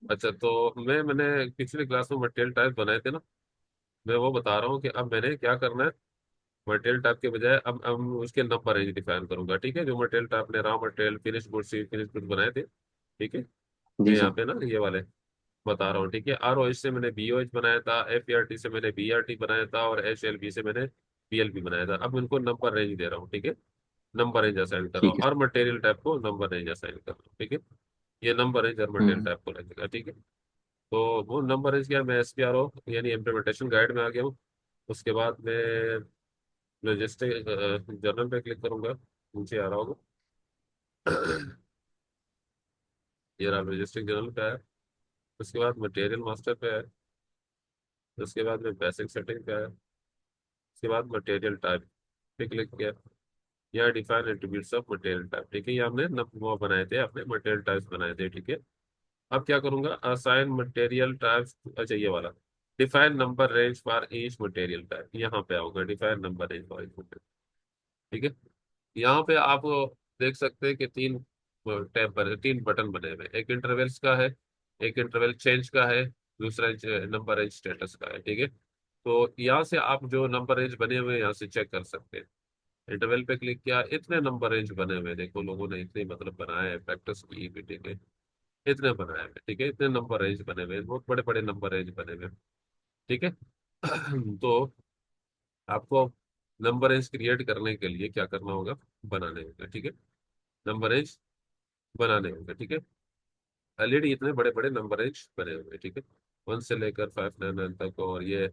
अच्छा, तो मैंने पिछली क्लास में मटेरियल टाइप बनाए थे ना। मैं वो बता रहा हूँ कि अब मैंने क्या करना है। मटेरियल टाइप के बजाय अब उसके नंबर रेंज डिफाइन करूंगा। ठीक है, जो मटेरियल टाइप ने raw material, finish goods, finish goods बनाए थे। ठीक है, जी ये यहाँ सर। पे ना ये वाले बता रहा हूँ। ठीक है, ROH से मैंने BOH बनाया था, FERT से मैंने BRT बनाया था, और HLB से मैंने PLB बनाया था। अब इनको नंबर रेंज दे रहा हूँ। ठीक है, नंबर रेंज असाइन कर रहा ठीक हूँ, है और सर। मटेरियल टाइप को नंबर रेंज असाइन कर रहा हूँ। ठीक है, ये नंबर रेंज और मटेरियल हम्म। टाइप को लगेगा। ठीक है, तो वो नंबर रेंज क्या, मैं SPRO यानी इम्प्लीमेंटेशन गाइड में आ गया हूँ। उसके बाद मैं लॉजिस्टिक जर्नल पे क्लिक करूंगा, नीचे आ रहा होगा। ये रहा, लॉजिस्टिक जर्नल पे है। उसके बाद मटेरियल मास्टर पे है। उसके बाद में बेसिक सेटिंग पे है। उसके बाद मटेरियल टाइप पे क्लिक किया। या define attributes of material type. ठीक है, ये हमने वो बनाए थे, अपने मटेरियल टाइप्स बनाए थे। ठीक है, अब क्या करूंगा, असाइन मटेरियल टाइप्स। अच्छा, ये वाला define number range for each material type, यहाँ पे आऊंगा, define number range for each material. ठीक है, यहाँ पे आप देख सकते हैं कि टैब बने, 3 बटन बने हुए हैं। एक इंटरवल्स का है, एक इंटरवल चेंज का है, दूसरा नंबर रेंज स्टेटस का है। ठीक है, तो यहाँ से आप जो नंबर रेंज बने हुए हैं यहाँ से चेक कर सकते हैं। इंटरवल पे क्लिक किया, इतने नंबर रेंज बने हुए हैं, देखो लोगों ने इतने मतलब बनाए हैं, प्रैक्टिस की भी। ठीक है, इतने बनाए हुए हैं। ठीक है, इतने नंबर रेंज बने हुए हैं, बहुत बड़े बड़े नंबर रेंज बने हुए हैं। ठीक है। तो आपको नंबर रेंज क्रिएट करने के लिए क्या करना होगा, बनाने होगा। ठीक है, नंबर रेंज बनाने होंगे। ठीक है, ऑलरेडी इतने बड़े बड़े नंबर रेंज बने हुए हैं। ठीक है, 1 से लेकर 599 तक, और ये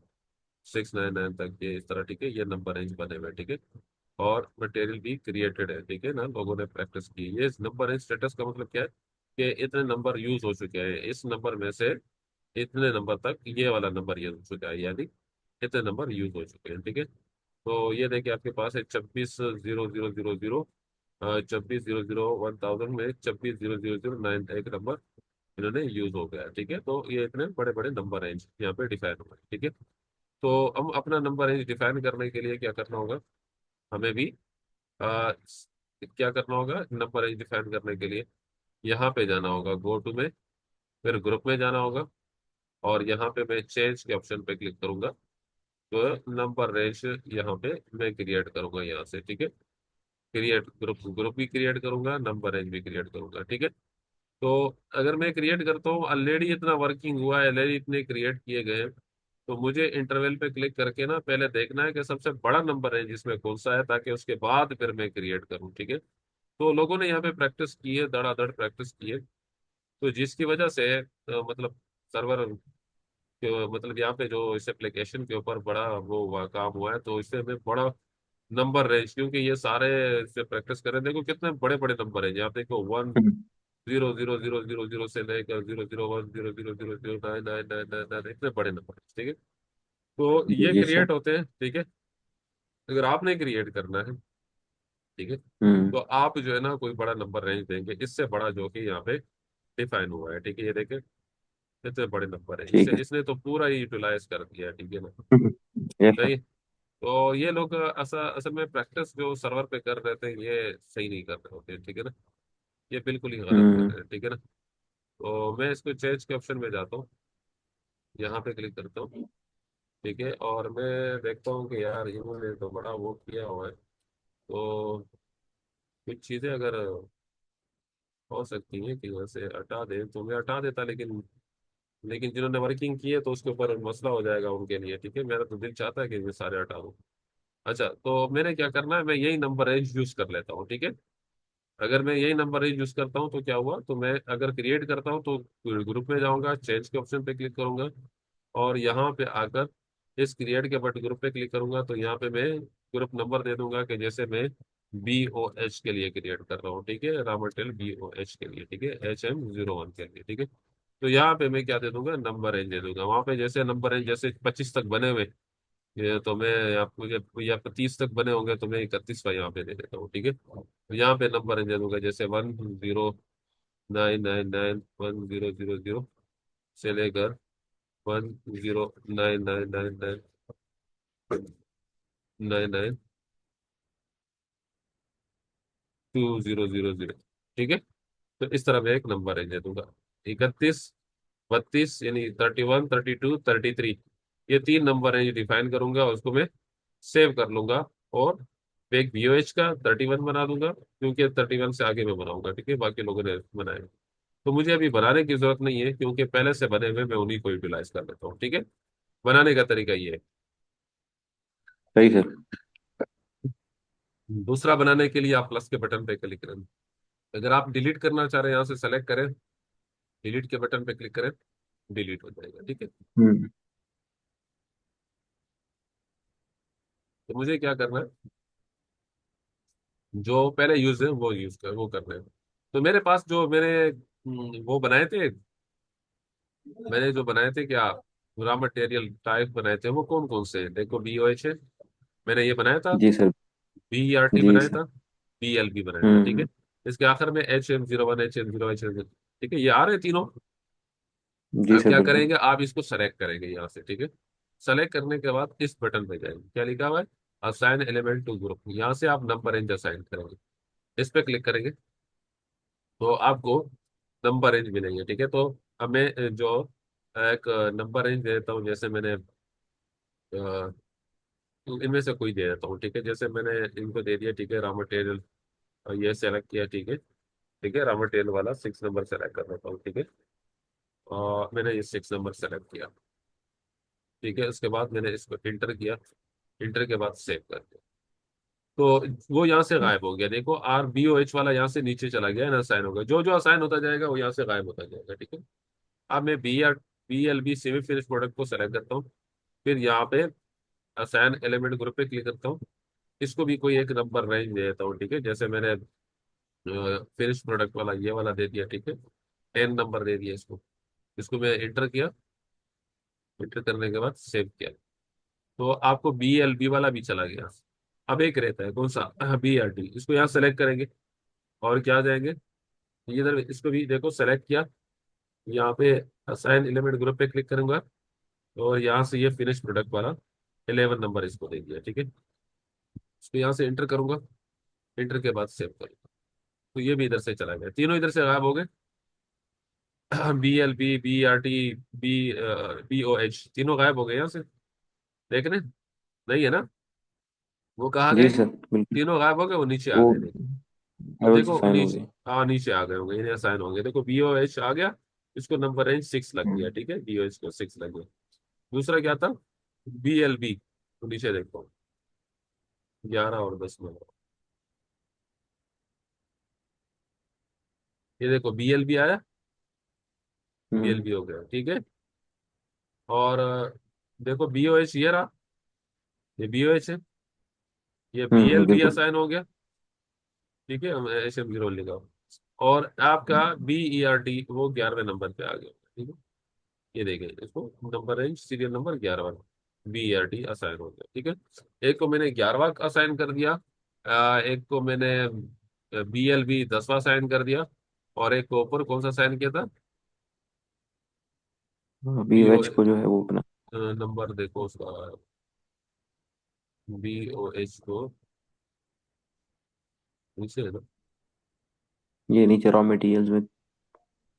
699 तक, ये इस तरह। ठीक है, ये नंबर रेंज बने हुए हैं। ठीक है, और मटेरियल भी क्रिएटेड है। ठीक है ना, लोगों ने प्रैक्टिस की। ये नंबर रेंज स्टेटस का मतलब क्या है कि इतने नंबर यूज हो चुके हैं, इस नंबर में से इतने नंबर तक ये वाला नंबर यूज हो चुका है, यानी इतने नंबर यूज हो चुके हैं। ठीक है, तो ये देखिए आपके पास है 26,000,000, 26,000,1000 में 26,000,009 एक नंबर इन्होंने यूज हो गया है। ठीक है, तो ये इतने बड़े बड़े नंबर रेंज यहाँ पे डिफाइन हुआ है। ठीक है, तो हम अपना नंबर रेंज डिफाइन करने के लिए क्या करना होगा, हमें भी क्या करना होगा, नंबर रेंज डिफाइन करने के लिए यहाँ पे जाना होगा, गो टू में, फिर ग्रुप में जाना होगा, और यहाँ पे मैं चेंज के ऑप्शन पे क्लिक करूंगा। तो नंबर रेंज यहाँ पे मैं क्रिएट करूंगा यहाँ से। ठीक है, क्रिएट ग्रुप, ग्रुप भी क्रिएट करूंगा, नंबर रेंज भी क्रिएट करूंगा। ठीक है, तो अगर मैं क्रिएट करता हूँ, ऑलरेडी इतना वर्किंग हुआ है, ऑलरेडी इतने क्रिएट किए गए हैं, तो मुझे इंटरवल पे क्लिक करके ना पहले देखना है कि सबसे बड़ा नंबर है जिसमें कौन सा है, ताकि उसके बाद फिर मैं क्रिएट करूँ। ठीक है, तो लोगों ने यहाँ पे प्रैक्टिस की है, धड़ाधड़ प्रैक्टिस की है, तो जिसकी वजह से मतलब सर्वर मतलब यहाँ पे जो इस एप्लीकेशन के ऊपर बड़ा वो काम हुआ है, तो इससे हमें बड़ा नंबर रेंज, क्योंकि ये सारे से प्रैक्टिस कर रहे हैं, देखो कितने बड़े बड़े नंबर है। यहाँ देखो one hmm. Zero zero zero zero zero से लेकर 001 0 0 0 0 9 9 9 9 इतने बड़े नंबर। ठीक है, तो जी ये जी सर। क्रिएट होते हैं। ठीक है, अगर आपने क्रिएट करना है, ठीक है, हम्म। तो आप जो है ना कोई बड़ा नंबर रेंज देंगे, इससे बड़ा जो कि यहाँ पे डिफाइन हुआ है। ठीक है, ये देखें इतने बड़े नंबर है, इससे ठीक है। इसने तो पूरा ही यूटिलाइज कर दिया है। ठीक है ना, यस सर। सही। तो ये लोग असल असल में प्रैक्टिस जो सर्वर पे कर रहे थे, ये सही नहीं कर रहे होते। ठीक है ना, ये बिल्कुल ही गलत कर हम्म। रहे हैं। ठीक है ना, तो मैं इसको चेंज के ऑप्शन में जाता हूँ, यहाँ पे क्लिक करता हूँ। ठीक है, और मैं देखता हूँ कि यार इन्होंने तो बड़ा वो किया हुआ है, तो कुछ चीज़ें अगर हो सकती हैं कि यहाँ से हटा दे तो मैं हटा देता, लेकिन लेकिन जिन्होंने वर्किंग की है तो उसके ऊपर मसला हो जाएगा उनके लिए। ठीक है, मेरा तो दिल चाहता है कि मैं सारे हटा दूँ। अच्छा, तो मैंने क्या करना है, मैं यही नंबर रेंज यूज कर लेता हूँ। ठीक है, अगर मैं यही नंबर रेंज यूज करता हूँ तो क्या हुआ, तो मैं अगर क्रिएट करता हूँ तो ग्रुप में जाऊंगा, चेंज के ऑप्शन पे क्लिक करूंगा, और यहाँ पे आकर इस क्रिएट के बट ग्रुप पे क्लिक करूंगा, तो यहाँ पे मैं ग्रुप नंबर दे दूंगा कि जैसे मैं BOH के लिए क्रिएट कर रहा हूँ। ठीक है, रामटेल BOH के लिए। ठीक है, HM01 के लिए। ठीक है, तो यहाँ पे मैं क्या दे दूंगा, नंबर रेंज दे दूंगा। वहां पे जैसे नंबर रेंज जैसे 25 तक बने हुए, ये तो मैं आपको या 30 तक बने होंगे तो मैं 31 का यहाँ पे दे देता हूँ। ठीक है, तो यहाँ पे नंबर रेंज दे दूंगा, जैसे 10,999,10,000 से लेकर 10,999,999,2,000। ठीक है, तो इस तरह मैं एक नंबर रेंज दे दूंगा, 31, 32 यानी 31, 32, 33, ये तीन नंबर हैं, ये डिफाइन करूंगा, उसको मैं सेव कर लूंगा। और एक VOH का 31 बना दूंगा, क्योंकि 31 से आगे मैं बनाऊंगा, ठीक है, बाकी लोगों ने बनाए। तो मुझे अभी बनाने की जरूरत नहीं है, क्योंकि पहले से बने हुए मैं उन्हीं को यूटिलाइज कर लेता हूँ, ठीक है। बनाने का तरीका ये है। सही सर। दूसरा बनाने के लिए आप प्लस के बटन पे क्लिक करें। अगर आप डिलीट करना चाह रहे हैं, यहाँ से सेलेक्ट करें, डिलीट के बटन पे क्लिक करें, डिलीट हो जाएगा, ठीक है। हम्म। तो मुझे क्या करना है, जो पहले यूज है वो वो करना है। तो मेरे पास जो वो बनाए थे, मैंने जो बनाए थे क्या, रॉ मटेरियल टाइप बनाए थे, वो कौन कौन से हैं? देखो, BOH है, मैंने ये बनाया था। जी सर। BERT जी बनाया सर। था। BLB बनाया था, ठीक है। हम्म। इसके आखिर में HM01, HM0, HM, ठीक है, ये आ रहे हैं तीनों। जी अब सर क्या बिल्कुल। करेंगे, आप इसको सेलेक्ट करेंगे यहाँ से, ठीक है। सेलेक्ट करने के बाद इस बटन पे जाएंगे, क्या लिखा हुआ है, असाइन एलिमेंट टू ग्रुप, यहाँ से आप नंबर रेंज असाइन करेंगे। इस पे क्लिक करेंगे तो आपको नंबर रेंज मिलेंगे, ठीक है। तो अब मैं जो एक नंबर रेंज दे देता हूँ, जैसे मैंने इनमें से कोई दे देता हूँ, ठीक है। जैसे मैंने इनको दे दिया, ठीक है, रॉ मटेरियल, ये सेलेक्ट किया, ठीक है। ठीक है, रॉ मटेरियल वाला 6 नंबर सेलेक्ट कर देता हूँ, ठीक है। और मैंने ये 6 नंबर सेलेक्ट किया, ठीक है। उसके बाद मैंने इसको इंटर किया, इंटर के बाद सेव कर दिया। तो वो यहाँ से गायब हो गया, देखो, RBOH वाला यहाँ से नीचे चला गया ना, असाइन हो गया। जो जो असाइन होता जाएगा वो यहाँ से गायब होता जाएगा, ठीक है। अब मैं BLB सेमी फिनिश प्रोडक्ट को सेलेक्ट करता हूँ, फिर यहाँ पे असाइन एलिमेंट ग्रुप पे क्लिक करता हूँ। इसको भी कोई एक नंबर रेंज दे देता हूँ, ठीक है। जैसे मैंने फिनिश प्रोडक्ट वाला ये वाला दे दिया, ठीक है, 10 नंबर दे दिया इसको। इसको मैं इंटर किया, इंटर करने के बाद सेव किया, तो आपको BLB वाला भी चला गया। अब एक रहता है कौन सा, BRT, इसको यहाँ सेलेक्ट करेंगे और क्या आ जाएंगे, ये इधर इसको भी देखो सेलेक्ट किया, यहाँ पे असाइन एलिमेंट ग्रुप पे क्लिक करूंगा, और यहाँ से ये फिनिश प्रोडक्ट वाला 11 नंबर इसको दे दिया, ठीक है। इसको यहाँ से इंटर करूंगा, इंटर के बाद सेव करूंगा, तो ये भी इधर से चला गया, तीनों इधर से गायब हो गए। BLB, BRT, BOH तीनों गायब हो गए यहाँ से, देख रहे हैं? नहीं है ना, वो कहाँ जी गए, सर बिल्कुल। तीनों गायब हो गए, वो नीचे आ वो गए, देखो। अब लेवल से देखो साइन हो नीचे, गए। हाँ नीचे आ गए होंगे, इन्हें साइन होंगे, देखो BOH आ गया, इसको नंबर रेंज 6 लग गया, हम्म। ठीक है, BOH को 6 लग गया। दूसरा क्या था, BLB, तो नीचे देखो 11 और 10 नंबर, ये देखो BLB आया, हम्म। BLB हो गया, ठीक है। और देखो BOH ये रहा, ये BOH है, ये BLB बिल्कुल। असाइन हो गया, ठीक है, HM0 लिखा। और आपका BERT वो 11वें नंबर पे आ गया, ठीक है। ये देखें इसको, number range serial number 11 BERT assign हो गया, ठीक है। एक को मैंने 11वां असाइन कर दिया, एक को मैंने BLB 10वां असाइन कर दिया, और एक को ऊपर कौन सा साइन किया था, बी BO, एच को जो है वो अपना। नंबर देखो उसका, BOH को नीचे है ना, ये नीचे रॉ मटेरियल्स में,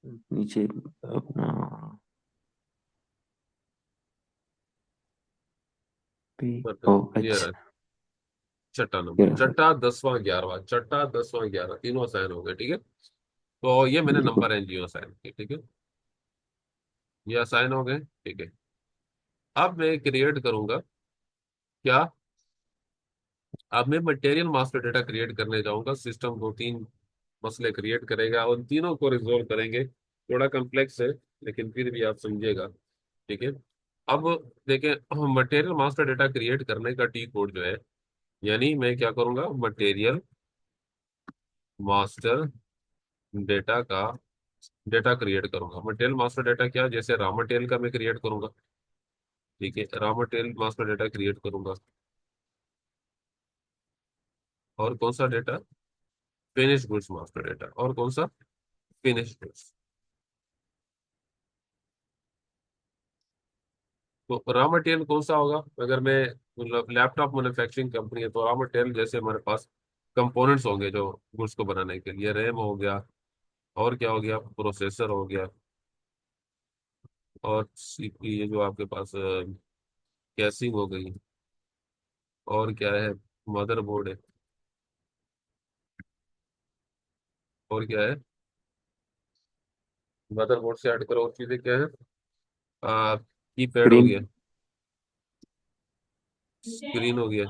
नीचे अपना पी पर ओ ये एच। रहा छठा ये नंबर, रहा सर। छठा 10वां 11वां, छठा 10वां 11 तीनों असाइन हो गए, ठीक है। तो ये मैंने बिल्कुल। नंबर एनजीओ असाइन किए, ठीक है, ये असाइन हो गए, ठीक है। अब मैं क्रिएट करूंगा क्या, अब मैं मटेरियल मास्टर डेटा क्रिएट करने जाऊंगा। सिस्टम दो तीन मसले क्रिएट करेगा, उन तीनों को रिजोल्व करेंगे, थोड़ा कम्प्लेक्स है, लेकिन फिर भी आप समझिएगा, ठीक है। अब देखें, मटेरियल मास्टर डेटा क्रिएट करने का टी कोड जो है, यानी मैं क्या करूंगा, मटेरियल मास्टर डेटा का डेटा क्रिएट करूंगा। मटेरियल मास्टर डेटा क्या, जैसे रॉ मटेरियल का मैं क्रिएट करूंगा, ठीक है, raw material master data create करूंगा। और कौन सा data, finish goods master data, और कौन सा, फिनिश गुड्स। तो रॉ मटेरियल कौन सा होगा, अगर मैं मतलब लैपटॉप मैन्युफैक्चरिंग कंपनी है, तो रॉ मटेरियल जैसे हमारे पास कंपोनेंट्स होंगे जो गुड्स को बनाने के लिए, रैम हो गया, और क्या हो गया, प्रोसेसर हो गया, और ये जो आपके पास कैसिंग हो गई, और क्या है, मदरबोर्ड है, और क्या है, मदरबोर्ड से हट कर और चीजें क्या है, कीपैड हो स्क्रीन। गया, स्क्रीन हो गया,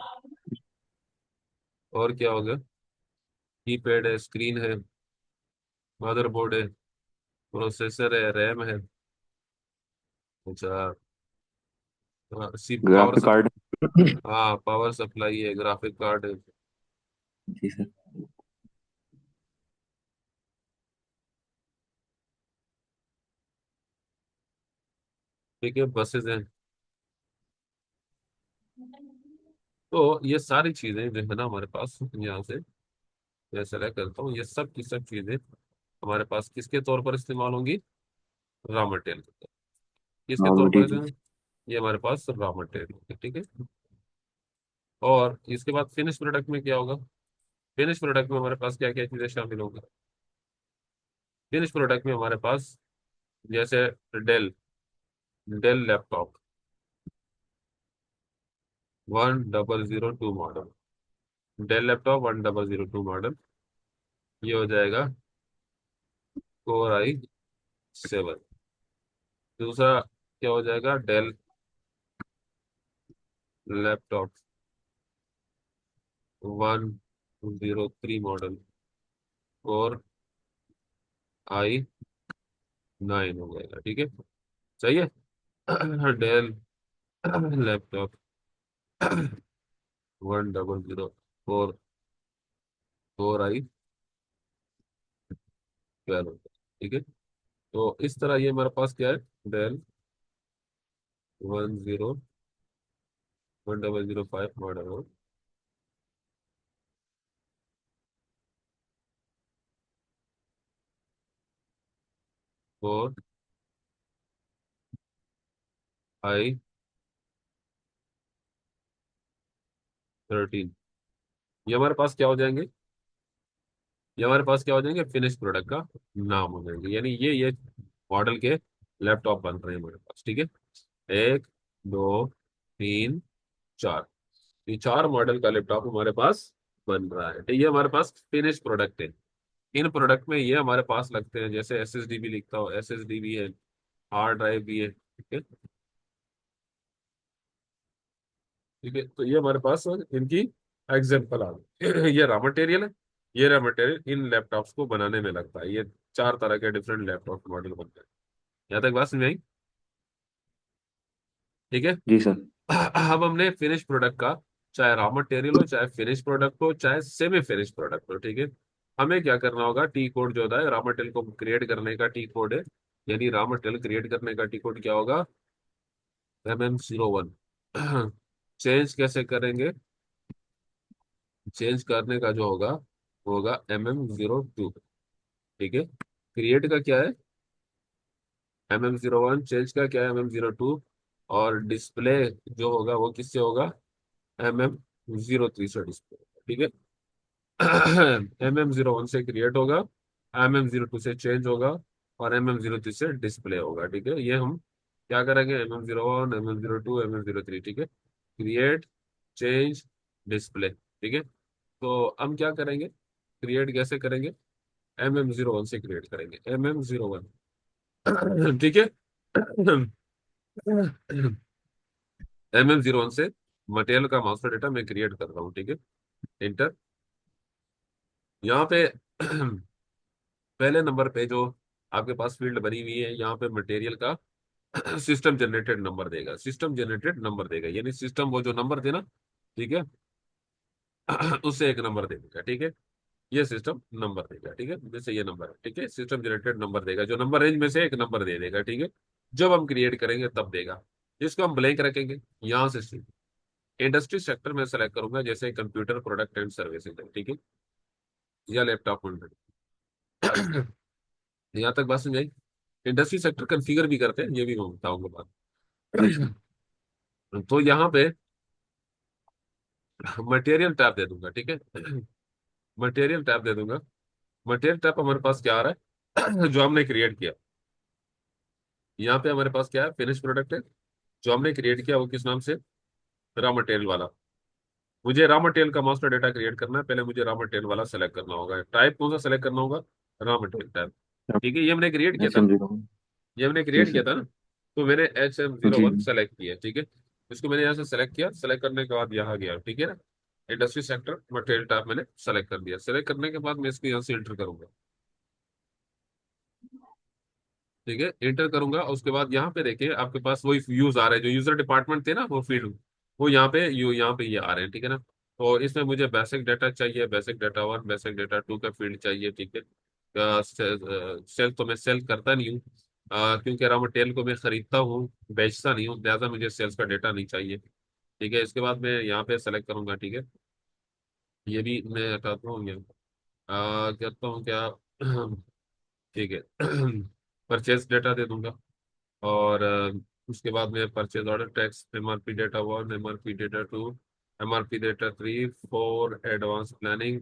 और क्या हो गया, कीपैड है, स्क्रीन है, मदरबोर्ड है, प्रोसेसर है, रैम है, अच्छा, सी पावर ग्राफिक सप कार्ड। हाँ पावर सप्लाई है, ग्राफिक कार्ड है। जी सर। ठीक है, बसेज हैं। तो ये सारी चीजें जो है ना हमारे पास, यहाँ से मैं सेलेक्ट करता हूँ, ये सब की सब चीजें हमारे पास किसके तौर पर इस्तेमाल होंगी, रॉ मटेरियल के तौर। किसके रॉ तौर पर मटेरियल। ये हमारे पास रॉ मटेरियल, ठीक है। और इसके बाद फिनिश प्रोडक्ट में क्या होगा, फिनिश प्रोडक्ट में हमारे पास क्या क्या चीजें शामिल होंगी। फिनिश प्रोडक्ट में हमारे पास जैसे Dell, Dell laptop 1002 model, Dell laptop 1002 model, ये हो जाएगा Core i7। दूसरा क्या हो जाएगा, Dell laptop 103 model, Core i9 हो जाएगा, ठीक है। सही है। डेल लैपटॉप 100 Core i12 होगा, ठीक है। तो इस तरह ये हमारे पास क्या है, डेल 10 1005 मॉडल हो, Core i13, ये हमारे पास क्या हो जाएंगे, ये हमारे पास क्या हो जाएंगे, फिनिश प्रोडक्ट का नाम हो जाएंगे, यानी ये मॉडल के लैपटॉप बन रहे हैं हमारे पास, ठीक है। एक, दो, तीन, चार, ये चार मॉडल का लैपटॉप हमारे पास बन रहा है, तो ये हमारे पास फिनिश प्रोडक्ट है। इन प्रोडक्ट में ये हमारे पास लगते हैं, जैसे एसएसडी भी लिखता हो, एसएसडी भी है, हार्ड ड्राइव भी है, ठीक है। ठीक है, तो ये हमारे पास इनकी एग्जाम्पल आ गई। ये रॉ मटेरियल है, ये रॉ मटेरियल इन लैपटॉप्स को बनाने में लगता है, ये चार तरह के डिफरेंट लैपटॉप मॉडल बनते हैं। यहाँ तक बात समझ आई, ठीक है। जी सर। अब हमने फिनिश प्रोडक्ट का, चाहे रॉ मटेरियल हो, चाहे फिनिश प्रोडक्ट हो, चाहे सेमी फिनिश प्रोडक्ट हो, ठीक है, हमें क्या करना होगा, टी कोड जो होता है रॉ मटेरियल को क्रिएट करने का टी कोड है, यानी रॉ मटेरियल क्रिएट करने का टी कोड क्या होगा, MM01। चेंज कैसे करेंगे, चेंज करने का जो होगा वो होगा MM02, ठीक है। क्रिएट का क्या है, MM01, चेंज का क्या है, MM02, और डिस्प्ले जो होगा वो किससे होगा, MM03 से डिस्प्ले, ठीक है। MM01 से क्रिएट होगा, MM02 से चेंज होगा, और MM03 से डिस्प्ले होगा, ठीक है। ये हम क्या करेंगे, MM01, MM02, MM03, ठीक है, क्रिएट, चेंज, डिस्प्ले, ठीक है। तो हम क्या करेंगे, क्रिएट कैसे करेंगे, MM01 से क्रिएट करेंगे, MM01, ठीक है। MM01 से मटेरियल का मास्टर डेटा मैं क्रिएट कर रहा हूँ, ठीक है। इंटर, यहाँ पे पहले नंबर पे जो आपके पास फील्ड बनी हुई है, यहाँ पे मटेरियल का सिस्टम जनरेटेड नंबर देगा, सिस्टम जनरेटेड नंबर देगा, यानी सिस्टम वो जो नंबर थे ना, ठीक है, उससे एक नंबर दे देगा, ठीक है। ये सिस्टम नंबर देगा, ठीक है, जैसे ये नंबर है, ठीक है, सिस्टम जनरेटेड नंबर देगा, जो नंबर रेंज में से एक नंबर दे देगा, ठीक है। जब हम क्रिएट करेंगे तब देगा, इसको हम ब्लैंक रखेंगे, यहाँ से इंडस्ट्री सेक्टर में सेलेक्ट करूंगा, जैसे कंप्यूटर प्रोडक्ट एंड सर्विसेज है, ठीक है, या लैपटॉप में। यहाँ तक बात समझ आई। इंडस्ट्री सेक्टर कन्फिगर भी करते हैं, ये भी मैं बताऊंगा जी सर। बात। तो यहाँ पे मटेरियल टैब दे दूंगा, ठीक है। मटेरियल टैब दे दूंगा, मटेरियल टैब हमारे पास क्या आ रहा है, जो हमने क्रिएट किया, यहाँ पे हमारे पास क्या है, फिनिश प्रोडक्ट है जो हमने क्रिएट किया, वो किस नाम से, रॉ मटेरियल वाला। मुझे रॉ मटेरियल का मास्टर डेटा क्रिएट करना है, पहले मुझे रॉ मटेरियल वाला सेलेक्ट करना होगा। टाइप कौन सा सेलेक्ट करना होगा, रॉ मटेरियल टाइप। ठीक है, ये हमने क्रिएट किया एच था एम ना, जीरो ये हमने जी क्रिएट किया सर। था ना। तो मैंने HM जी 01 सेलेक्ट किया, ठीक है। इसको मैंने यहाँ से सेलेक्ट किया, सेलेक्ट करने के बाद यहाँ गया, ठीक है ना। इंडस्ट्री सेक्टर मटेरियल टाइप मैंने सेलेक्ट कर दिया। सेलेक्ट करने के बाद मैं इसको यहाँ से एंटर करूंगा, ठीक है। एंटर करूंगा, उसके बाद यहाँ पे देखिए आपके पास वही व्यूज आ रहे हैं जो यूजर डिपार्टमेंट थे ना, वो फील्ड, वो यहाँ पे ये आ रहे हैं, ठीक है ना। तो इसमें मुझे बेसिक डाटा चाहिए, बेसिक डाटा 1, बेसिक डाटा 2 का फील्ड चाहिए, ठीक है। सेल तो मैं सेल करता नहीं हूँ, क्योंकि रॉ मटेरियल को मैं खरीदता हूँ, बेचता नहीं हूँ, लिहाजा मुझे सेल्स का डाटा नहीं चाहिए। ठीक है, इसके बाद मैं यहाँ पे सेलेक्ट करूंगा, ठीक है। ये भी मैं हटाता हूँ, ये करता हूँ क्या ठीक है परचेज डेटा दे दूंगा। और उसके बाद में purchase order tax, MRP data 1, MRP data 2, MRP data 3, 4 advance planning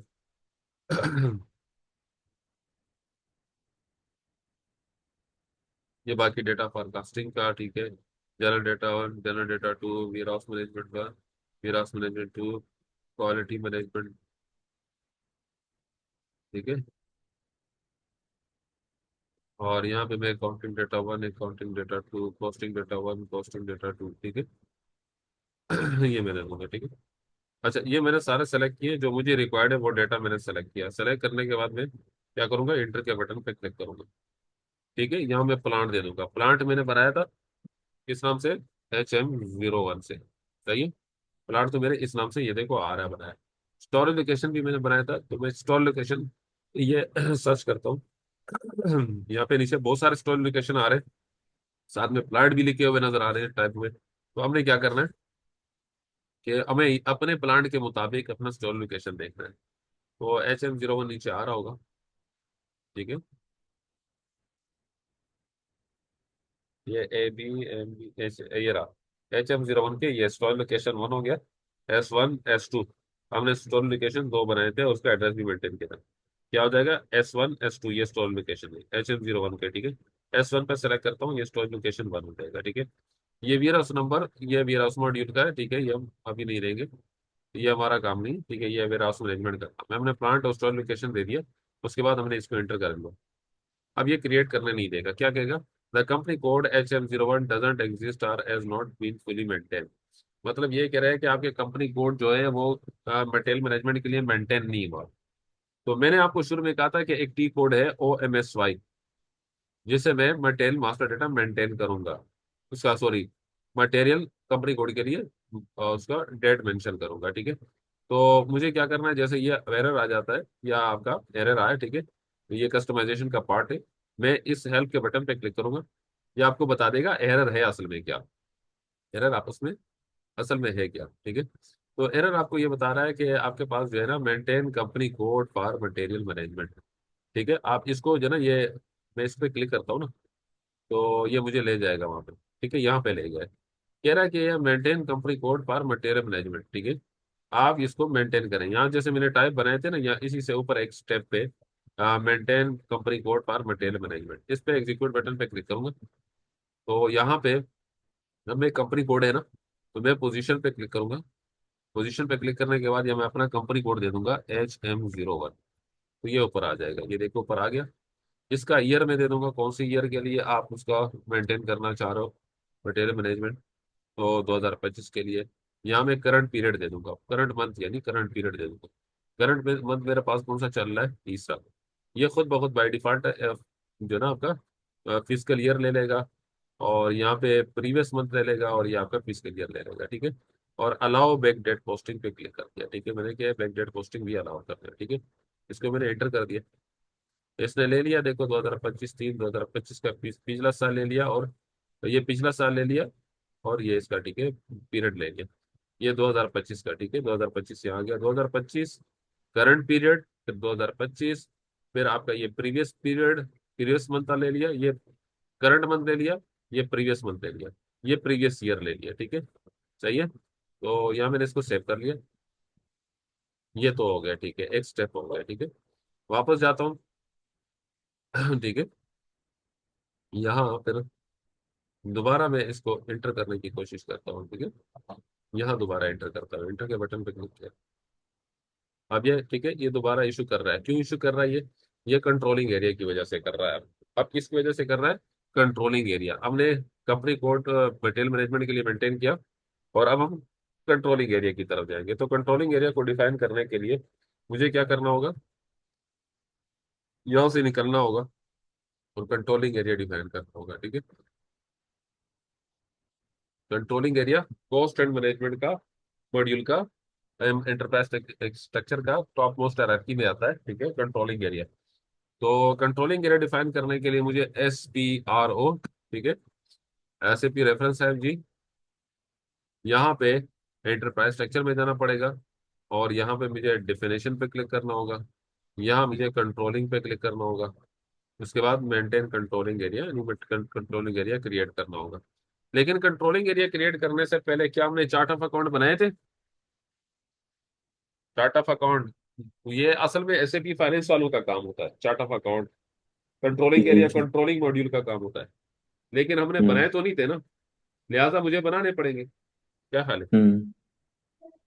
ये बाकी डेटा फॉरकास्टिंग का, ठीक है। General data 1, general data 2, warehouse management का, warehouse management 2, quality management, ठीक है। और यहाँ पे मैं accounting data 1, accounting data 2, costing data 1, costing data 2, ठीक है। ये मैंने दूंगा, ठीक है। अच्छा, ये मैंने सारे सेलेक्ट किए, जो मुझे रिक्वायर्ड है वो डेटा मैंने सेलेक्ट किया। सेलेक्ट करने के बाद में क्या करूंगा, इंटर के बटन पे क्लिक करूंगा, ठीक है। यहाँ मैं प्लांट दे दूंगा। प्लांट मैंने बनाया था किस नाम से, HM01 से, सही है। प्लांट तो मेरे इस नाम से, ये देखो आ रहा है बनाया। स्टोरेज लोकेशन भी मैंने बनाया था, तो मैं स्टोर लोकेशन ये सर्च करता हूँ यहाँ पे नीचे बहुत सारे स्टोर लोकेशन आ रहे हैं, साथ में प्लांट भी लिखे हुए नजर आ रहे हैं टाइप में। तो हमने क्या करना है कि हमें अपने प्लांट के मुताबिक अपना स्टोर लोकेशन देखना है। तो HM01 नीचे आ रहा होगा, ठीक है। ये ABMBH ये रहा, HM01 के ये स्टोर लोकेशन 1 हो गया। S1 S2 हमने स्टोर लोकेशन 2 बनाए थे, और उसका एड्रेस भी मेंटेन किया था। क्या हो जाएगा, S1 S2 ये स्टोर लोकेशन है HM01 के, ठीक है। S1 पर सेलेक्ट करता हूँ, ये स्टोर लोकेशन 1 हो जाएगा, ठीक है। ये वेयर हाउस नंबर, ये वेयर हाउस मॉड्यूल का है, ठीक है। ये हम अभी नहीं रहेंगे, ये हमारा काम नहीं, ठीक है। ये वेयर हाउस मैनेजमेंट का काम है। हमने प्लांट और स्टोर लोकेशन दे दिया, उसके बाद हमने इसको एंटर कर लिया। अब ये क्रिएट करने नहीं देगा, क्या कहेगा, the company code HM01 doesn't exist are as not been fully maintain. मतलब ये कह रहा है कि आपके कंपनी कोड जो है वो मटेरियल मैनेजमेंट के लिए मेंटेन नहीं हुआ। तो मैंने आपको शुरू में कहा था कि एक टी कोड है OMSY, जिसे मैं मटेरियल मास्टर डेटा मेंटेन करूंगा, उसका सॉरी, मटेरियल कंपनी कोड के लिए उसका डेट मेंशन करूंगा, ठीक है। तो मुझे क्या करना है, जैसे ये एरर आ जाता है या आपका एरर आया, ठीक है, तो ये कस्टमाइजेशन का पार्ट है। मैं इस हेल्प के बटन पे क्लिक करूंगा, ये आपको बता देगा एरर है असल में क्या, एरर आपस में असल में है क्या, ठीक है। तो एरर आपको ये बता रहा है कि आपके पास जो है ना, maintain company code for material management, ठीक है। आप इसको जो है ना, ये मैं इस पे क्लिक करता हूँ ना, तो ये मुझे ले जाएगा वहां पे, ठीक है। यहाँ पे ले गया है, कह रहा है कि ये maintain company code for material management, ठीक है। आप इसको मेंटेन करें, यहाँ जैसे मैंने टाइप बनाए थे ना, यहाँ इसी से ऊपर एक स्टेप पे maintain company code for material management, इस पे एग्जीक्यूट बटन पे क्लिक करूंगा। तो यहाँ पे जब मैं कंपनी कोड है ना, तो मैं पोजीशन पे क्लिक करूंगा। पोजीशन पे क्लिक करने के बाद ये मैं अपना कंपनी कोड दे दूंगा HM01। तो ये ऊपर आ जाएगा, ये देखो ऊपर आ गया। इसका ईयर में दे दूंगा, कौन सी ईयर के लिए आप उसका मेंटेन करना चाह रहे हो मटेरियल मैनेजमेंट। तो 2025 के लिए यहाँ मैं करंट पीरियड दे दूंगा, करंट मंथ यानी करंट पीरियड दे दूंगा। करंट मंथ मेरे पास कौन सा चल रहा है, तीसरा। ये खुद ब खुद बाई डिफॉल्ट जो ना आपका फिजिकल ईयर ले लेगा, और यहाँ पे प्रीवियस मंथ ले लेगा, और ये आपका फिजिकल ईयर ले लेगा, ठीक है। और अलाउ बैक डेट पोस्टिंग पे क्लिक कर दिया, ठीक है। मैंने क्या बैक डेट पोस्टिंग भी अलाउ कर दिया, ठीक है। इसको मैंने एंटर कर दिया, इसने ले लिया, देखो 2025 3 2025 का पिछला साल ले लिया, और ये पिछला साल ले लिया, और ये इसका, ठीक है, पीरियड ले लिया। ये 2025 का, ठीक है, 2025 यहाँ आ गया, 2025 करंट पीरियड, फिर 2025, फिर आपका ये प्रीवियस पीरियड, प्रीवियस मंथ का ले लिया, ये करंट मंथ ले लिया, ये प्रीवियस मंथ ले लिया, ये प्रीवियस ईयर ले लिया, ठीक है। सही है, तो यहाँ मैंने इसको सेव कर लिया। ये तो हो गया, ठीक है, एक स्टेप हो गया, ठीक है। वापस जाता हूँ ठीक है, यहाँ फिर दोबारा मैं इसको इंटर करने की कोशिश करता हूँ, ठीक है। यहाँ दोबारा इंटर करता हूँ, इंटर के बटन पे क्लिक किया। अब ये ठीक है, ये दोबारा इशू कर रहा है। क्यों इशू कर रहा है ये कंट्रोलिंग एरिया की वजह से कर रहा है। अब किसकी वजह से कर रहा है? Controlling area. हमने कंपनी कोड मटेरियल मैनेजमेंट के लिए मेंटेन किया, और अब हम कंट्रोलिंग एरिया की तरफ जाएंगे। तो कंट्रोलिंग एरिया को डिफाइन करने के लिए मुझे क्या करना होगा? यहाँ से निकलना होगा और कंट्रोलिंग एरिया डिफाइन करना होगा, ठीक है। Controlling area cost and management का मॉड्यूल का एंटरप्राइज स्ट्रक्चर का टॉप मोस्ट हायरार्की में आता है, ठीक है, कंट्रोलिंग एरिया। तो कंट्रोलिंग एरिया डिफाइन करने के लिए मुझे SPRO, ठीक है, SAP रेफरेंस है जी, यहाँ पे एंटरप्राइज स्ट्रक्चर में जाना पड़ेगा, और यहाँ पे मुझे डिफिनेशन पे क्लिक करना होगा। यहाँ मुझे कंट्रोलिंग पे क्लिक करना होगा। उसके बाद maintain controlling area, controlling area create करना होगा। लेकिन कंट्रोलिंग एरिया क्रिएट करने से पहले क्या हमने चार्ट ऑफ अकाउंट बनाए थे? चार्ट ऑफ अकाउंट, ये असल में SAP फाइनेंस वालों का काम होता है, चार्ट ऑफ अकाउंट। कंट्रोलिंग जी एरिया जी। कंट्रोलिंग मॉड्यूल का काम होता है। लेकिन हमने हम्म बनाए तो नहीं थे ना, लिहाजा मुझे बनाने पड़ेंगे। क्या ख्याल है? हम्म।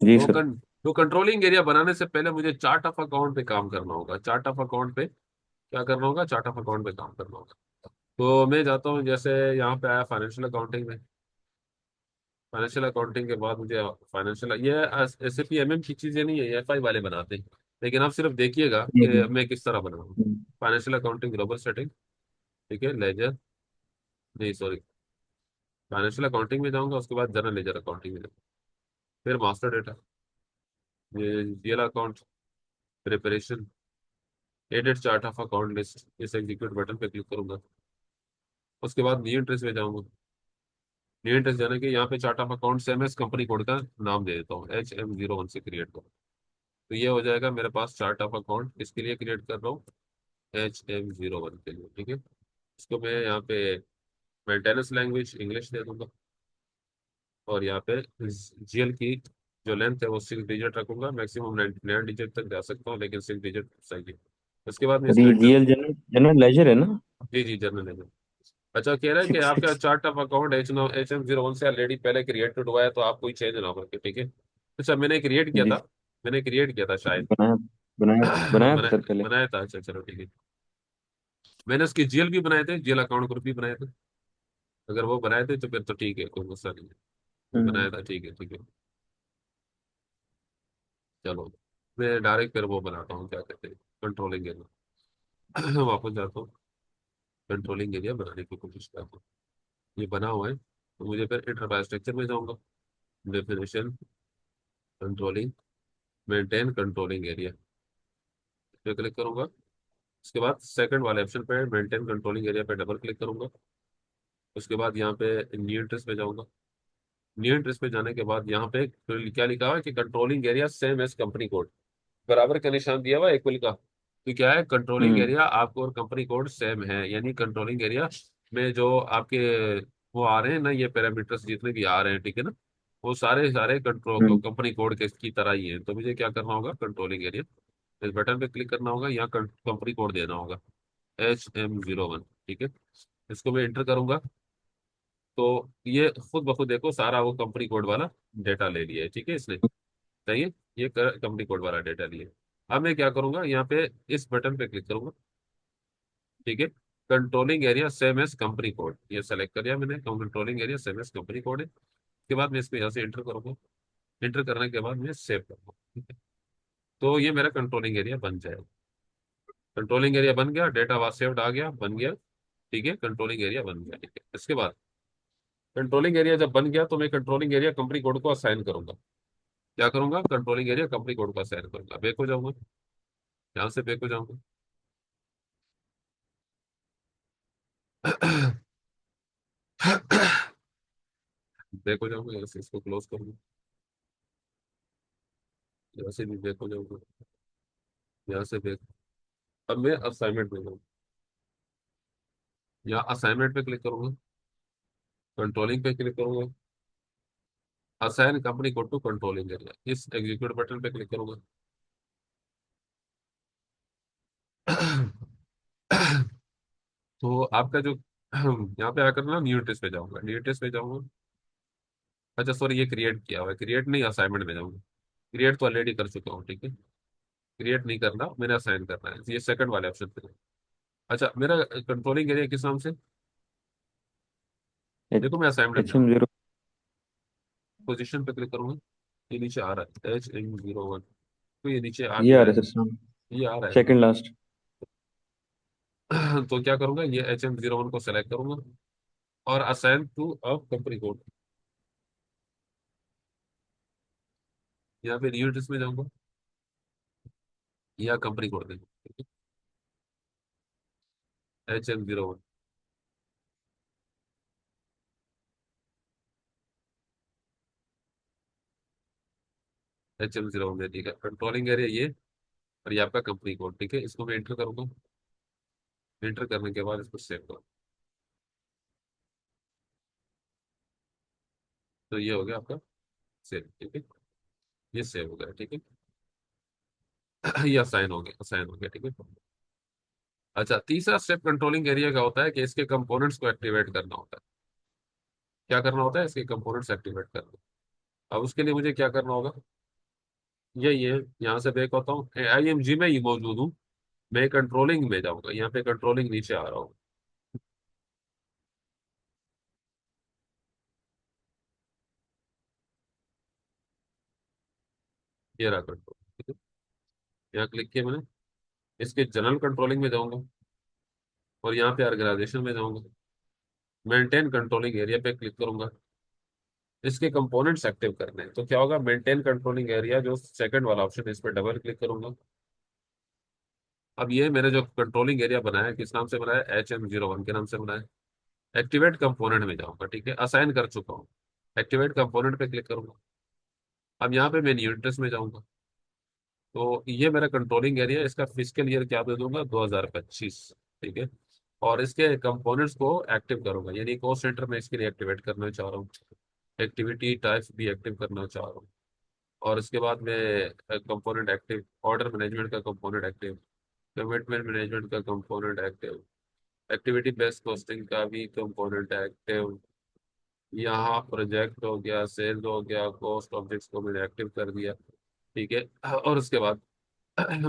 जी तो सर। तो कंट्रोलिंग एरिया बनाने से पहले मुझे चार्ट ऑफ अकाउंट पे काम करना होगा। चार्ट ऑफ अकाउंट पे क्या करना होगा? चार्ट ऑफ अकाउंट पे काम करना होगा। तो मैं जाता हूँ, जैसे यहाँ पे आया फाइनेंशियल अकाउंटिंग में। फाइनेंशियल अकाउंटिंग के बाद मुझे फाइनेंशियल, ये SAP MM की चीजें नहीं है, ये FI वाले बनाते हैं। लेकिन आप सिर्फ देखिएगा कि हम्म मैं किस तरह बनाऊँ। हम्म फाइनेंशियल अकाउंटिंग ग्लोबल सेटिंग, ठीक है, लेजर, नहीं सॉरी, फाइनेंशियल अकाउंटिंग में जाऊंगा, उसके बाद जनरल लेजर अकाउंटिंग में जाऊंगा, फिर मास्टर डेटा, ये GL account preparation, edit chart of account list, इस एग्जीक्यूट बटन पे क्लिक करूंगा। उसके बाद न्यू इंट्रेस्ट में जाऊंगा। न्यू इंट्रेस्ट जाने के यहाँ पे चार्ट ऑफ अकाउंट से MS कंपनी कोड का नाम दे देता हूँ, HM01 से क्रिएट करूँ। तो ये हो जाएगा मेरे पास चार्ट ऑफ अकाउंट। इसके लिए क्रिएट कर रहा हूँ, HM01 के लिए, ठीक है। इसको मैं यहाँ पे मेंटेनेंस लैंग्वेज इंग्लिश दे दूंगा, और यहाँ पे GL की जो लेंथ है वो 6 डिजिट रखूंगा। मैक्सिमम 9 डिजिट तक जा सकता हूँ, लेकिन 6 डिजिट सही है। उसके बाद मैं सर इसको ये inter, GL general general ledger है ना? जी जी जर्नल है। अच्छा, कह रहा है कि सिक्स आपका six chart of account HM01 से ऑलरेडी पहले क्रिएटेड हुआ है, तो आप कोई चेंज ना करके, ठीक है। अच्छा, मैंने क्रिएट किया जी था, मैंने क्रिएट किया था शायद। बनाया बनाया बनाया था बना सर पहले। बनाया था, अच्छा चलो ठीक है। मैंने उसके GL भी बनाए थे, GL अकाउंट ग्रुप भी बनाए थे। अगर वो बनाए थे तो फिर तो ठीक है, कोई मसला नहीं है। वो हम्म बनाया था, ठीक है ठीक है। चलो, मैं डायरेक्ट फिर वो बनाता हूँ, क्या कहते हैं, कंट्रोलिंग एरिया। वापस जाता हूँ, कंट्रोलिंग एरिया बनाने की कोशिश करता हूँ। ये बना हुआ है, तो मुझे फिर इंटरप्राइज स्ट्रक्चर में जाऊंगा, definition, controlling, maintain controlling area पे क्लिक करूंगा। उसके बाद सेकंड वाले ऑप्शन पे मेंटेन कंट्रोलिंग एरिया पे डबल क्लिक करूंगा। उसके बाद यहाँ पे न्यू इंटरेस्ट पे जाऊंगा। न्यू इंटरेस्ट पे जाने के बाद यहाँ पे फिर क्या लिखा हुआ है कि controlling area same as company code, बराबर का निशान दिया हुआ है इक्वल का। तो क्या है, कंट्रोलिंग हम्म एरिया आपको और कंपनी कोड सेम है, यानी कंट्रोलिंग एरिया में जो आपके वो आ रहे हैं ना, ये पैरामीटर्स जितने भी आ रहे हैं, ठीक है ना, वो सारे सारे कंट्रोल हम्म कंपनी कोड के की तरह ही है। तो मुझे क्या करना होगा? कंट्रोलिंग एरिया, इस बटन पे क्लिक करना होगा, यहाँ कंपनी कोड देना होगा, HM01, ठीक है। इसको मैं इंटर करूंगा, तो ये खुद ब खुद देखो सारा वो कंपनी कोड वाला डेटा ले लिया है, ठीक है इसने, सही है। ये कंपनी कोड वाला डेटा लिया। अब मैं क्या करूंगा? यहाँ पे इस बटन पे क्लिक करूंगा, ठीक है। Controlling area same as company code, ये सेलेक्ट कर लिया मैंने, controlling area same as company code है। उसके बाद मैं इसको यहाँ से इंटर करूंगा। इंटर करने के बाद मैं सेव करूंगा, ठीक है। तो ये मेरा कंट्रोलिंग एरिया बन जाएगा। कंट्रोलिंग एरिया बन गया, डेटा वाज सेव्ड आ गया, बन गया, ठीक है, कंट्रोलिंग एरिया बन गया, ठीक है। इसके बाद कंट्रोलिंग एरिया जब बन गया, तो मैं कंट्रोलिंग एरिया कंपनी कोड को असाइन करूंगा। क्या करूंगा? कंट्रोलिंग एरिया कंपनी कोड को असाइन करूंगा। बैक हो जाऊंगा, यहाँ से बैक हो जाऊंगा। बैक हो जाऊंगा, यहाँ से इसको क्लोज करूंगा, यहाँ से भी बैक हो जाऊंगा, यहाँ से बैक। अब मैं असाइनमेंट में जाऊँ, यहाँ असाइनमेंट पे क्लिक करूंगा, कंट्रोलिंग पे क्लिक करूंगा, assign company code to controlling area, इस एग्जीक्यूट बटन पे क्लिक करूंगा। तो आपका जो यहाँ पे आकर ना न्यू टेस्ट पे जाऊंगा, न्यू टेस्ट पे जाऊंगा। अच्छा सॉरी, ये क्रिएट किया हुआ है, क्रिएट नहीं, असाइनमेंट में जाऊंगा। क्रिएट तो ऑलरेडी कर चुका हूँ, ठीक है। क्रिएट नहीं करना, मैंने असाइन करना है, ये सेकंड वाले ऑप्शन पे। अच्छा, मेरा कंट्रोलिंग एरिया किस नाम से? एच देखो मैं असाइनमेंट में एच एम जाऊँ, जीरो पोजीशन पे क्लिक करूंगा, ये नीचे आ रहा है H M01, तो ये नीचे आ ये भी आ रहा रहा है, है सर सामने। ये आ रहा है ना। Second last. तो क्या करूंगा, ये HM01 को सेलेक्ट करूंगा और असाइन टू अब कंपनी कोड, यहाँ पे न्यू एड्रेस में जाऊंगा या कंपनी कोड देंगे, HM01। HM01 है, ठीक है, कंट्रोलिंग एरिया ये, और ये आपका कंपनी कोड, ठीक है, इसको मैं एंटर करूंगा। एंटर करने के बाद इसको सेव करो, तो ये हो गया आपका सेव, ठीक है। ये सेव हो गया, ठीक है। ये असाइन हो गया, असाइन हो गया, ठीक है। अच्छा, तीसरा स्टेप कंट्रोलिंग एरिया का होता है कि इसके कंपोनेंट्स को एक्टिवेट करना होता है। क्या करना होता है, इसके कंपोनेंट्स एक्टिवेट करना। अब उसके लिए मुझे क्या करना होगा, यही है, यहाँ से बैक होता हूँ, IMG में ही मौजूद हूँ, मैं कंट्रोलिंग में जाऊंगा, यहाँ पे कंट्रोलिंग नीचे आ रहा हूँ, ये रहा कंट्रोल, ठीक है। यहाँ क्लिक किया मैंने, इसके जनरल कंट्रोलिंग में जाऊंगा और यहाँ पे ऑर्गेनाइजेशन में जाऊंगा, मेंटेन कंट्रोलिंग एरिया पे क्लिक करूंगा। इसके कंपोनेंट्स एक्टिव करने हैं, तो क्या होगा, मेंटेन कंट्रोलिंग एरिया जो सेकंड वाला ऑप्शन है, इस पर डबल क्लिक करूंगा। अब ये मेरे जो कंट्रोलिंग एरिया बनाया है, किस नाम से बनाया है, HM01 के नाम से बनाया है। एक्टिवेट कंपोनेंट में जाऊंगा, ठीक है, असाइन कर चुका हूँ। एक्टिवेट कंपोनेंट पे क्लिक करूंगा। अब यहाँ पे मैं न्यू इंटरेस्ट में जाऊंगा, तो ये मेरा कंट्रोलिंग एरिया, इसका फिजिकल ईयर क्या दे दूंगा, 2025, ठीक है। और इसके कंपोनेंट्स को एक्टिव करूंगा, यानी कॉस्ट सेंटर में इसके लिए एक्टिवेट करना चाह रहा हूँ, एक्टिविटी टाइप्स भी एक्टिव करना चाह रहा हूँ। और इसके बाद में कंपोनेंट एक्टिव, ऑर्डर मैनेजमेंट का कंपोनेंट एक्टिव, कमिटमेंट मैनेजमेंट का component active, activity based costing का भी कंपोनेंट एक्टिव। यहाँ प्रोजेक्ट हो गया, सेल्स हो गया, कॉस्ट ऑब्जेक्ट्स को मैंने एक्टिव कर दिया, ठीक है। और उसके बाद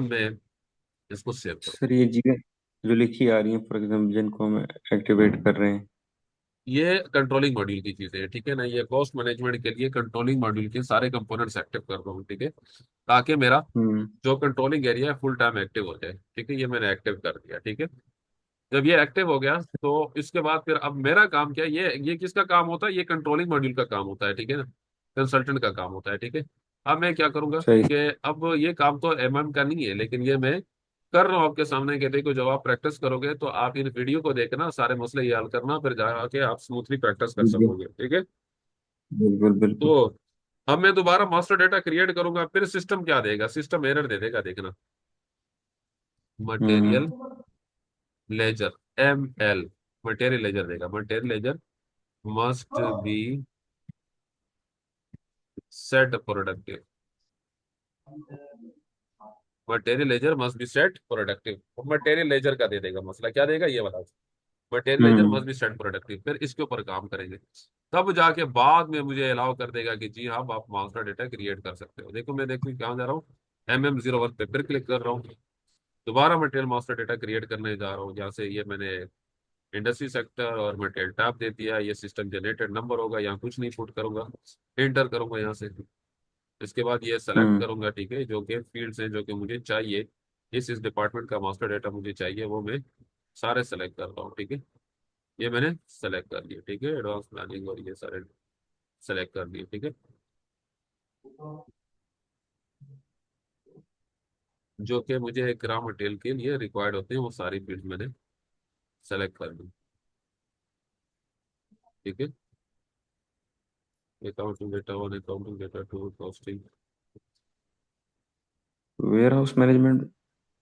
मैं इसको सेव करूँ। सर ये चीजें जो लिखी आ रही हैं, फॉर एग्जाम्पल जिनको हम एक्टिवेट कर रहे हैं। ये कंट्रोलिंग मॉड्यूल की चीजें हैं, ठीक है ना, ये कॉस्ट मैनेजमेंट के लिए कंट्रोलिंग मॉड्यूल के सारे कंपोनेंट्स एक्टिव कर रहा हूँ, ठीक है, ताकि मेरा हम्म। जो कंट्रोलिंग एरिया है फुल टाइम एक्टिव हो जाए, ठीक है। ये मैंने एक्टिव कर दिया, ठीक है। जब ये एक्टिव हो गया तो इसके बाद फिर अब मेरा काम क्या है, ये किसका काम होता है, ये कंट्रोलिंग मॉड्यूल का काम होता है, ठीक है ना, कंसल्टेंट का काम होता है, ठीक है। अब मैं क्या करूंगा सही। कि अब ये काम तो MM का नहीं है, लेकिन ये मैं कर रहा हूँ आपके सामने, कि देखो जब आप प्रैक्टिस करोगे तो आप इन वीडियो को देखना, सारे मसले ये हल करना, फिर जाके आप स्मूथली प्रैक्टिस कर बिल्कुल सकोगे, ठीक है। बिल्कुल बिल्कुल। तो अब मैं दोबारा मास्टर डेटा क्रिएट करूंगा, फिर सिस्टम क्या देगा, सिस्टम एरर दे देगा, देखना, material hmm ledger, ML, material ledger देगा, material ledger must be set productive, material ledger must be set productive, material ledger का दे देगा मसला, क्या देगा ये बता, material ledger hmm must be set productive, फिर इसके ऊपर काम करेंगे। तब जाके बाद में मुझे अलाउ कर देगा कि जी हाँ आप मास्टर डेटा क्रिएट कर सकते हो। देखो मैं देखो कहाँ जा रहा हूँ, MM01 पे फिर क्लिक कर रहा हूँ, दोबारा मटेरियल मास्टर डेटा क्रिएट करने जा रहा हूँ, जहाँ से ये मैंने इंडस्ट्री सेक्टर और मटेरियल टैब दे दिया, ये सिस्टम जनरेटेड नंबर होगा, यहाँ कुछ नहीं पुट करूंगा, एंटर करूंगा यहाँ से। इसके बाद ये सेलेक्ट हम्म करूंगा, ठीक है, जो कि फील्ड्स हैं जो कि मुझे चाहिए, इस डिपार्टमेंट का मास्टर डेटा मुझे चाहिए, वो मैं सारे सेलेक्ट कर रहा हूँ, ठीक है। ये मैंने सेलेक्ट कर लिया, ठीक है, एडवांस प्लानिंग और ये सारे सेलेक्ट कर दिए, ठीक है। जो कि मुझे एक रॉ मटेरियल के लिए रिक्वायर्ड होते हैं, वो सारी फील्ड मैंने सेलेक्ट कर दी, ठीक है। Accounting data one, accounting data two, costing, warehouse management.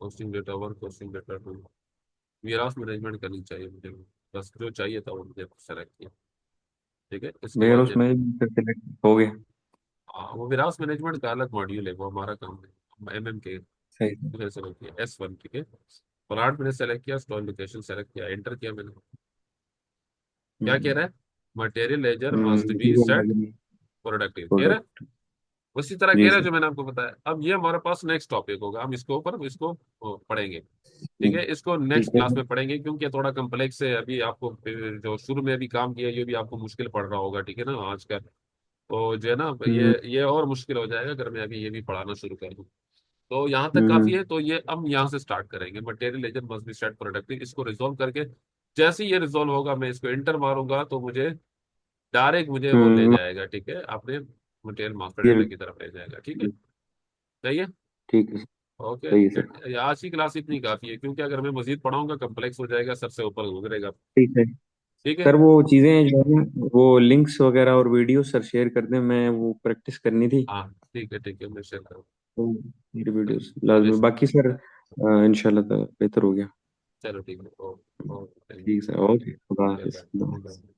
Costing data one, costing data two, warehouse management करनी चाहिए मुझे, बस जो चाहिए था वो मुझे सेलेक्ट किया, ठीक है। इसके वेयर बाद हाउस जब मैनेजमेंट करके हो गया। वो वेयरहाउस मैनेजमेंट का अलग मॉड्यूल है, वो हमारा काम है, MM के सही। सेलेक्ट किया S1, ठीक है। प्लांट मैंने सेलेक्ट किया, स्टोर लोकेशन सेलेक्ट किया, एंटर किया मैंने। क्या कह हम्म। रहा है? Material ledger must be material set ledger productive कह रहा है। प्रोडक्ट। उसी तरह कह जी रहा है सर। जो मैंने आपको बताया। अब ये हमारे पास नेक्स्ट टॉपिक होगा, हम इसको ऊपर इसको पढ़ेंगे। ठीक है, इसको ठीक नेक्स्ट है क्लास सर। में पढ़ेंगे, क्योंकि ये थोड़ा कम्प्लेक्स है। अभी आपको जो शुरू में अभी काम किया ये भी आपको मुश्किल पड़ रहा होगा, ठीक है ना आज का। तो जो है ना, हम्म ये और मुश्किल हो जाएगा अगर मैं अभी ये भी पढ़ाना शुरू कर दूं। तो यहाँ तक काफी हम्म है। तो ये हम यहाँ से स्टार्ट करेंगे, material ledger must be set productive, इसको रिजोल्व करके जैसे ही ये रिजोल्व होगा मैं इसको इंटर मारूंगा तो मुझे डायरेक्ट मुझे वो ले हम्म। जाएगा, ठीक है, अपने मटेरियल मास्टर डेटा मटेरियल। की तरफ ले जाएगा। ठीक है, सही है। ठीक है सर। ओके, सही है सर। आज की क्लास इतनी काफी है, क्योंकि अगर मैं मजीद पढ़ाऊंगा कम्प्लेक्स हो जाएगा, सबसे ऊपर गुजरेगा। ठीक है ठीक है। सर। वो चीजें जो है वो लिंक्स वगैरह और वीडियो सर शेयर कर दें, मैं वो प्रैक्टिस करनी थी। हाँ ठीक है मैं शेयर करूँ। तो मेरी वीडियोस अरे लाजमी, बाकी सर इंशाल्लाह तो बेहतर हो गया। चलो ठीक है। ओके ओके, थैंक ठीक है सर। ओके, खुदा हाफिज। यू।